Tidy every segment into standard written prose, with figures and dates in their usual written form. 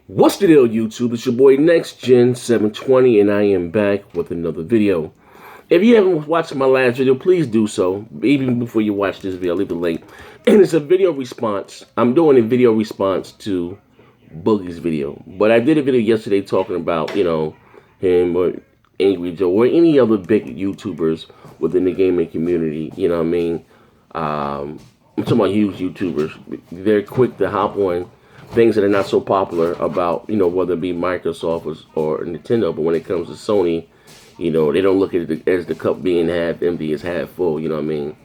What's the deal, YouTube? It's your boy NextGen720, and I am back with another video. If you haven't watched my last video, please do so. Even before you watch this video, I'll leave the link. And it's a video response. I'm doing a video response to Boogie's video. But I did a video yesterday talking about, him or Angry Joe or any other big YouTubers within the gaming community. You know what I mean? I'm talking about huge YouTubers. They're quick to hop on things that are not so popular about, whether it be Microsoft or Nintendo. But when it comes to Sony, they don't look at it as the cup being half empty, as half full. You know what I mean?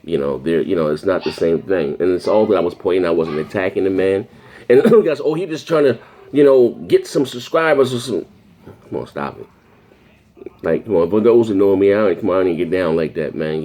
It's not the same thing. And it's all that I was pointing. I wasn't attacking the man. And guys, he just trying to, get some subscribers or some. Come on, stop it. Like, come on, for those who know me, I ain't get down like that, man.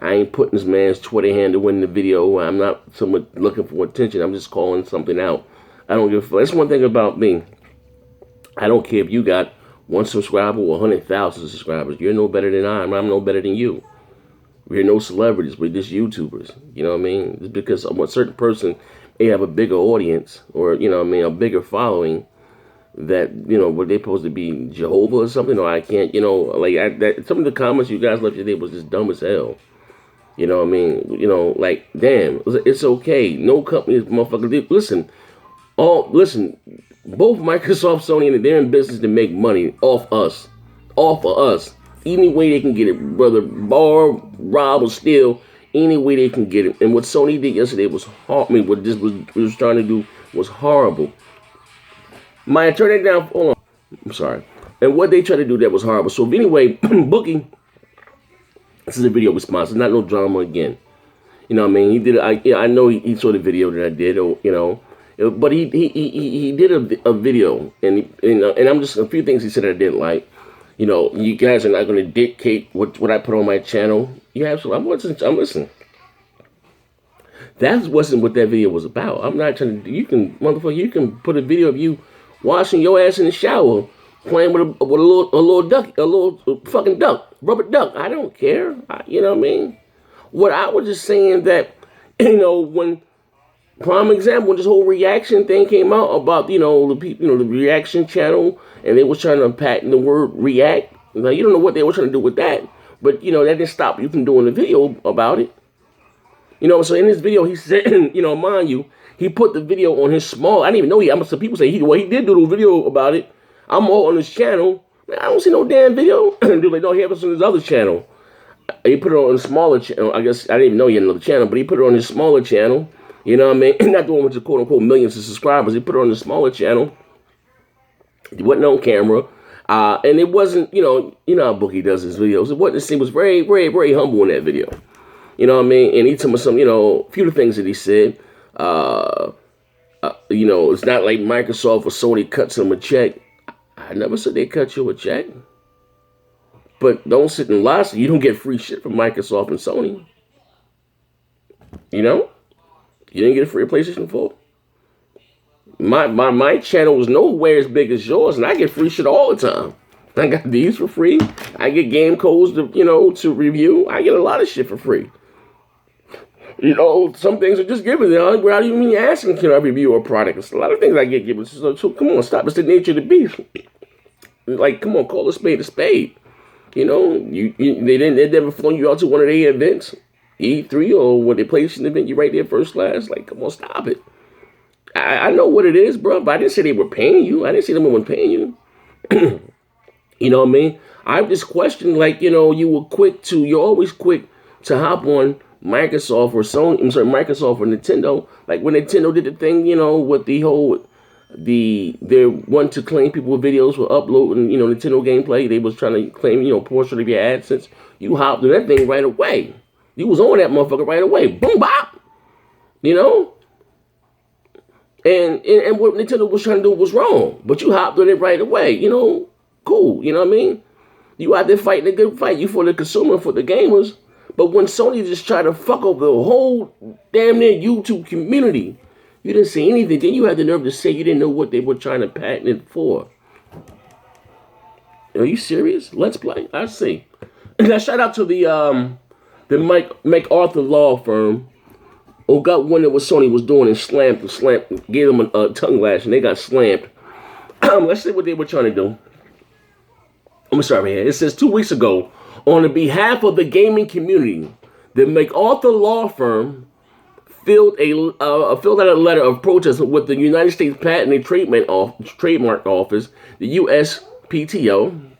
I ain't putting this man's Twitter handle in the video. I'm not someone looking for attention. I'm just calling something out. I don't give a fuck. That's one thing about me. I don't care if you got 1 subscriber or 100,000 subscribers. You're no better than I am. I'm no better than you. We're no celebrities. We're just YouTubers. You know what I mean? Just because a certain person may have a bigger audience or, a bigger following, that, what they supposed to be Jehovah or something, or I can't, some of the comments you guys left today was just dumb as hell. You know what I mean? Like, damn, it's okay. No company is motherfuckers. Listen, both Microsoft, Sony, and they're in business to make money off us. Off of us. Any way they can get it, whether borrow, rob, or steal, any way they can get it. And what Sony did yesterday was horrible. What this was trying to do was horrible. Maya, turn it down. Hold on. I'm sorry. And what they tried to do that was horrible. So anyway, Boogie. This is a video response. It's not no drama again. You know what I mean? He did. I know he saw the video that I did. But he did a video, and I'm just a few things he said I didn't like. You guys are not going to dictate what I put on my channel. Yeah, absolutely. I'm listening. That wasn't what that video was about. I'm not trying to. You can put a video of you washing your ass in the shower, playing with a little duck, a little fucking duck, rubber duck. I don't care. You know what I mean? What I was just saying that, when prime example, when this whole reaction thing came out about, the people, the reaction channel, and they was trying to patent the word react. Now, you don't know what they were trying to do with that, but, that didn't stop you from doing a video about it. So in this video, he said, mind you, he put the video on his small. I didn't even know some people say he did do the video about it. I'm all on his channel. Man, I don't see no damn video. They're like, no, he has it on his other channel. He put it on a smaller channel. I guess I didn't even know he had another channel, but he put it on his smaller channel. You know what I mean? Not the one with the quote unquote millions of subscribers. He put it on the smaller channel. It wasn't on camera. And it wasn't, how Boogie does his videos. It wasn't. He was very, very, very humble in that video. You know what I mean? And he told me some, a few of the things that he said. It's not like Microsoft or Sony cuts him a check. I never said they cut you a check. But don't sit and lie. So you don't get free shit from Microsoft and Sony. You didn't get a free PlayStation 4. My channel was nowhere as big as yours, and I get free shit all the time. I got these for free. I get game codes to review. I get a lot of shit for free. Some things are just given. Without even asking, can I review a product? It's a lot of things I get given. So come on, stop. It's the nature of the beast. Like, come on, call a spade a spade. They never flown you out to one of their events, E3 or when they PlayStation event. You right there first class. Like, come on, stop it. I know what it is, bro. But I didn't say they were paying you. I didn't say they weren't paying you. You know what I mean? I just questioned, like, you're always quick to hop on Microsoft or Sony, Microsoft or Nintendo. Like when Nintendo did the thing, with the whole, they want to claim people with videos for uploading, Nintendo gameplay. They was trying to claim, portion of your AdSense. You hopped on that thing right away. You was on that motherfucker right away. Boom, bop. And what Nintendo was trying to do was wrong. But you hopped on it right away. Cool. You know what I mean? You out there fighting a good fight. You for the consumer, for the gamers. But when Sony just tried to fuck over the whole damn near YouTube community, you didn't say anything. Then you had the nerve to say you didn't know what they were trying to patent it for. Are you serious? Let's play. I see. Now shout out to the MacArthur law firm or got one that what Sony was doing and slammed, gave them a tongue lash, and they got slammed. Let's see what they were trying to do. I'm sorry, man. It says 2 weeks ago, on the behalf of the gaming community, the MacArthur law firm filled out a letter of protest with the United States Patent and Trademark Office, the USPTO,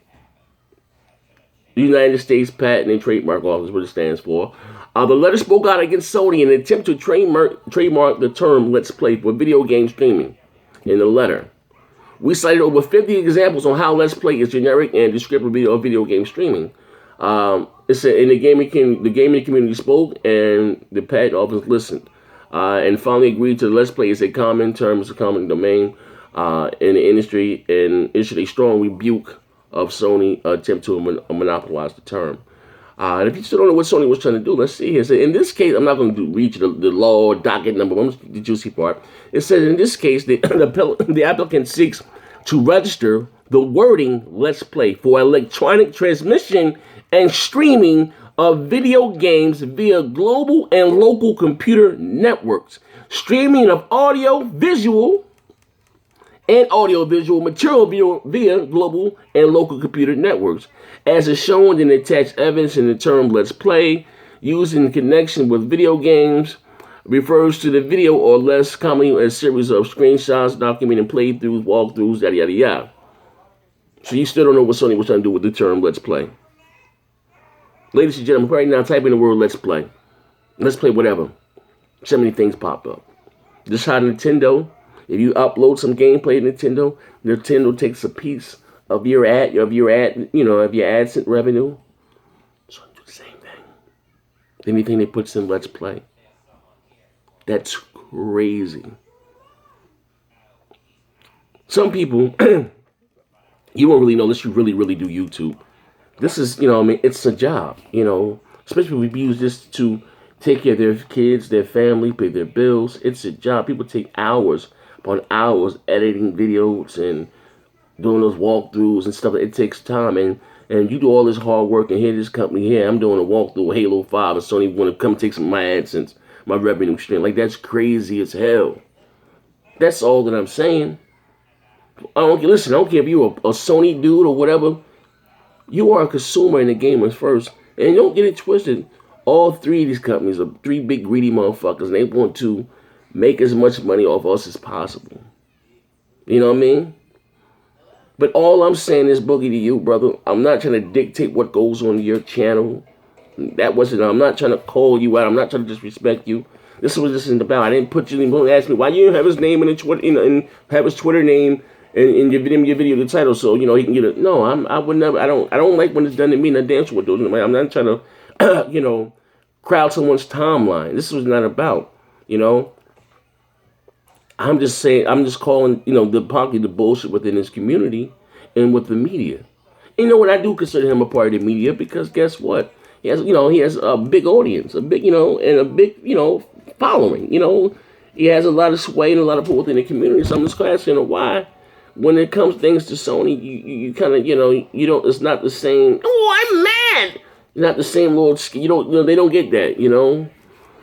the United States Patent and Trademark Office, what it stands for. The letter spoke out against Sony in an attempt to trademark the term "Let's Play" for video game streaming. In the letter, we cited over 50 examples on how Let's Play is generic and descriptive of video game streaming. It said in the gaming community spoke, and the patent office listened, and finally agreed to Let's Play is a common term, it's a common domain in the industry, and issued a strong rebuke of Sony attempt to monopolize the term. And if you still don't know what Sony was trying to do, let's see here. So in this case, I'm not going to read you the law docket number. I'm the juicy part. It says in this case, the applicant seeks to register the wording "Let's Play" for electronic transmission and streaming of video games via global and local computer networks, streaming of audio-visual material via global and local computer networks, as is shown in the attached evidence in the term "Let's Play," used in connection with video games, refers to the video or less commonly as a series of screenshots, documenting playthroughs, walkthroughs, yada yada yada. So you still don't know what Sony was trying to do with the term "Let's Play." Ladies and gentlemen, right now type in the word "Let's Play." Let's play whatever. So many things pop up. Just how Nintendo, if you upload some gameplay to Nintendo takes a piece of your AdSense revenue. So do the same thing. Anything they puts in Let's Play. That's crazy. Some people, you won't really know unless you really, really do YouTube. This is, it's a job, especially if we use this to take care of their kids, their family, pay their bills. It's a job. People take hours upon hours editing videos and doing those walkthroughs and stuff. It takes time, and you do all this hard work, and here this company here, I'm doing a walkthrough of Halo 5, and Sony want to come take some of my AdSense, my revenue stream. Like, that's crazy as hell. That's all that I'm saying. I don't care if you're a Sony dude or whatever. You are a consumer in the gamers first. And don't get it twisted. All three of these companies are three big greedy motherfuckers, and they want to make as much money off us as possible. You know what I mean? But all I'm saying is, Boogie, to you, brother, I'm not trying to dictate what goes on your channel. I'm not trying to call you out. I'm not trying to disrespect you. This is what this is about. I didn't put you in. Don't ask me why you didn't have his name in the Twitter, and have his Twitter name in your video, the title, so he can get it. No, I would never. I don't like when it's done to me. Not dance with those. I'm not trying to, crowd someone's timeline. This was not about, I'm just saying. I'm just calling, the bullshit within his community and with the media. And what I do consider him a part of the media, because guess what? He has a big audience, a big, and a big, following. He has a lot of sway and a lot of pull within the community. So I'm just asking why, when it comes things to Sony, you kind of, you don't. It's not the same. Oh, I'm mad. Not the same little. They don't get that.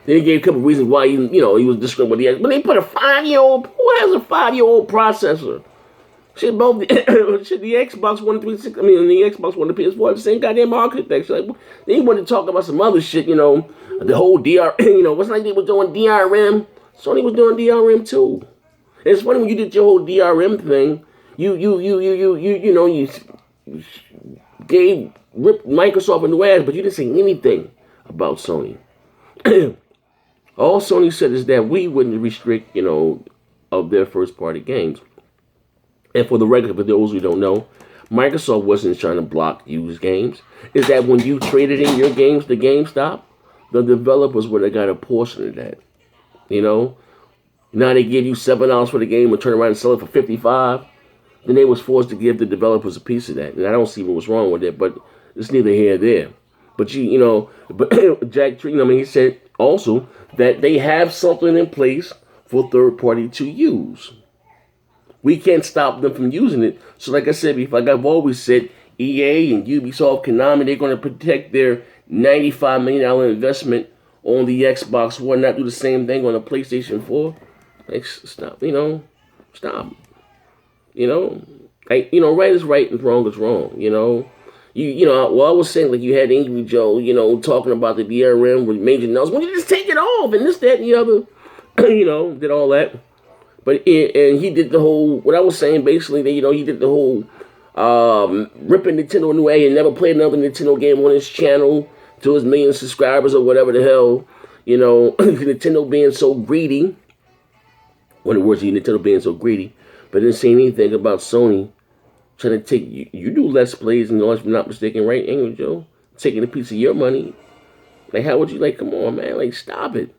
They gave a couple of reasons why he was discriminated. But they put a 5-year-old. Who has a 5-year-old processor? Shit, both the Xbox One, 360. The Xbox One, the PS4, the same goddamn architecture. Like, they want to talk about some other shit. The whole DR. What's like they were doing DRM. Sony was doing DRM too. And it's funny when you did your whole DRM thing. You ripped Microsoft in the ass, but you didn't say anything about Sony. All Sony said is that we wouldn't restrict, of their first-party games. And for the record, for those who don't know, Microsoft wasn't trying to block used games. Is that when you traded in your games to GameStop, the developers would have got a portion of that. Now they give you $7 for the game and turn around and sell it for $55. Then they was forced to give the developers a piece of that. And I don't see what was wrong with it, but it's neither here nor there. But but Jack Tree, he said also that they have something in place for third party to use. We can't stop them from using it. So like I said before, like I've always said, EA and Ubisoft, Konami, they're going to protect their $95 million investment on the Xbox One, not do the same thing on the PlayStation 4? Like, stop, stop. Like, right is right and wrong is wrong, well, I was saying, like, you had Angry Joe, talking about the DRM with major notes. Well, you just take it off and this, that, and the other, did all that. But, and he did the whole, what I was saying, basically, that, he did the whole ripping Nintendo a new way and never played another Nintendo game on his channel to his million subscribers or whatever the hell, Nintendo being so greedy. One of the words, Nintendo being so greedy, but didn't say anything about Sony trying to take, you do Let's Plays, and if I'm not mistaken, right, Angry Joe? Taking a piece of your money. Like, how would you, like, come on, man, like, stop it.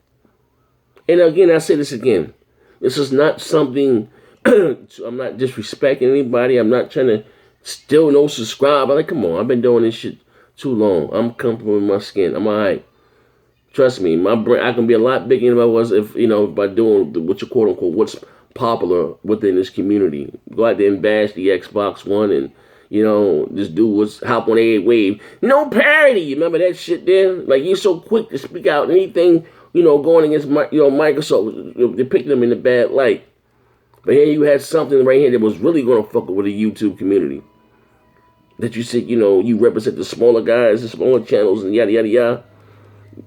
And again, I say this again. This is not something, I'm not disrespecting anybody. I'm not trying to steal no subscribe. I'm like, come on, I've been doing this shit too long. I'm comfortable with my skin. I'm all right. Trust me, my brain, I can be a lot bigger than I was if, by doing what you quote unquote, what's popular within this community. Go out there and bash the Xbox One and, just do hop on a wave. No parody. Remember that shit there? Like, you're so quick to speak out anything, going against, Microsoft, they picked them in the bad light. But here you had something right here that was really going to fuck with the YouTube community. That you said, you represent the smaller guys, the smaller channels, and yada, yada, yada.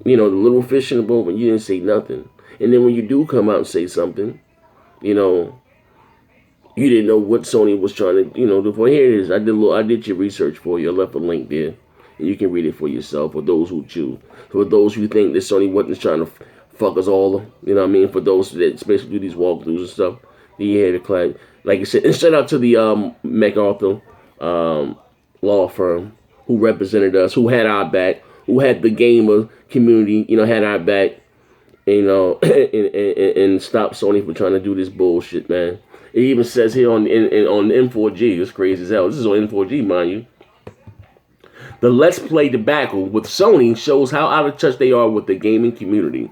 The little fish in the boat, but you didn't say nothing. And then when you do come out and say something, you didn't know what Sony was trying to, do. For here it is. I did your research for you. I left a link there, and you can read it for yourself. For those who choose, for those who think that Sony wasn't trying to fuck us all, for those that especially do these walkthroughs and stuff, you have it, like I said. And shout out to the MacArthur law firm who represented us, who had our back, who had the gamer community, had our back, and stop Sony for trying to do this bullshit, man. It even says here on N4G, it's crazy as hell. This is on N4G, mind you. The Let's Play debacle with Sony shows how out of touch they are with the gaming community.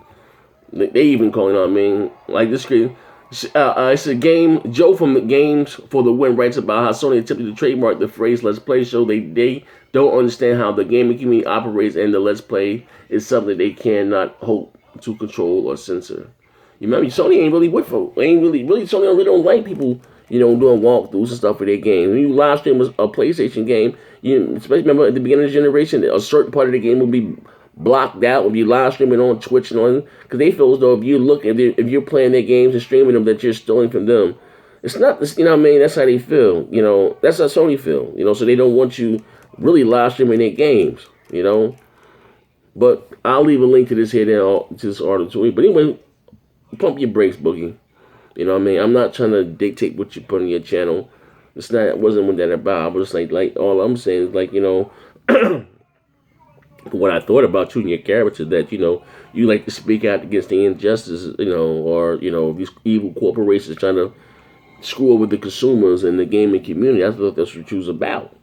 They even calling on, like this crazy. It's a game. Joe from Games for the Win writes about how Sony attempted to trademark the phrase "Let's Play" show they don't understand how the gaming community operates, and the Let's Play is something they cannot hope to control or censor. You remember, Sony ain't really with folk. Sony really don't like people, doing walkthroughs and stuff for their games. When you live stream a PlayStation game, especially remember at the beginning of the generation, a certain part of the game will be blocked out when you live streaming on Twitch and on, because they feel as though if you're playing their games and streaming them, that you're stealing from them. It's not this, that's how they feel, that's how Sony feel, so they don't want you really live streaming their games, but I'll leave a link to this here to this article. But anyway, pump your brakes, Boogie. I'm not trying to dictate what you put on your channel. It wasn't what that about. I was just like all I'm saying is, like, what I thought about you and your character, that, you like to speak out against the injustice, or, these evil corporations trying to screw over the consumers and the gaming community. I thought that's what you was about.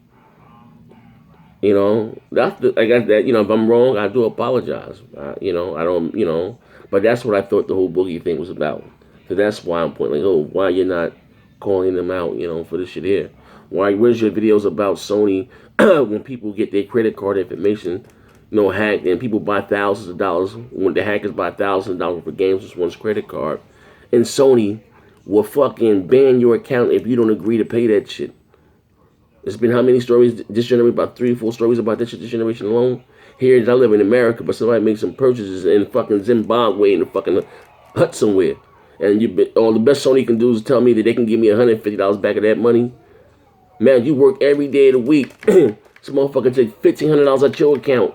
I got that, if I'm wrong, I do apologize. I don't, but that's what I thought the whole Boogie thing was about. So that's why I'm pointing, like, why you're not calling them out, for this shit here? Where's your videos about Sony when people get their credit card information, hacked, and people buy thousands of dollars, when the hackers buy thousands of dollars for games with one's credit card, and Sony will fucking ban your account if you don't agree to pay that shit. There's been how many stories this generation, about 3 or 4 stories about that shit this generation alone? Here, I live in America, but somebody makes some purchases in fucking Zimbabwe in the fucking hut somewhere. And all the best Sony can do is tell me that they can give me $150 back of that money. Man, you work every day of the week. This motherfucker take $1,500 out your account.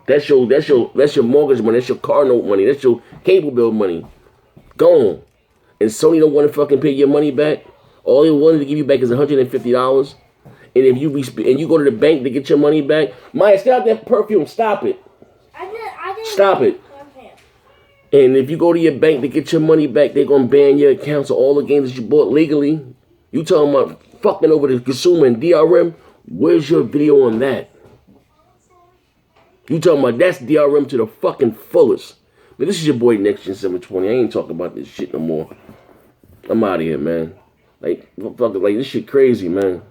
That's your mortgage money. That's your car note money. That's your cable bill money. Gone. And Sony don't want to fucking pay your money back. All they wanted to give you back is $150. And if you go to the bank to get your money back, Maya, stop that perfume. Stop it. I didn't stop it. Okay. And if you go to your bank to get your money back, they're gonna ban your account. So all the games that you bought legally, you talking about fucking over the consumer and DRM? Where's your video on that? You talking about that's DRM to the fucking fullest. Man, this is your boy Next Gen 720. I ain't talking about this shit no more. I'm out of here, man. Like, fuck, like, this shit crazy, man.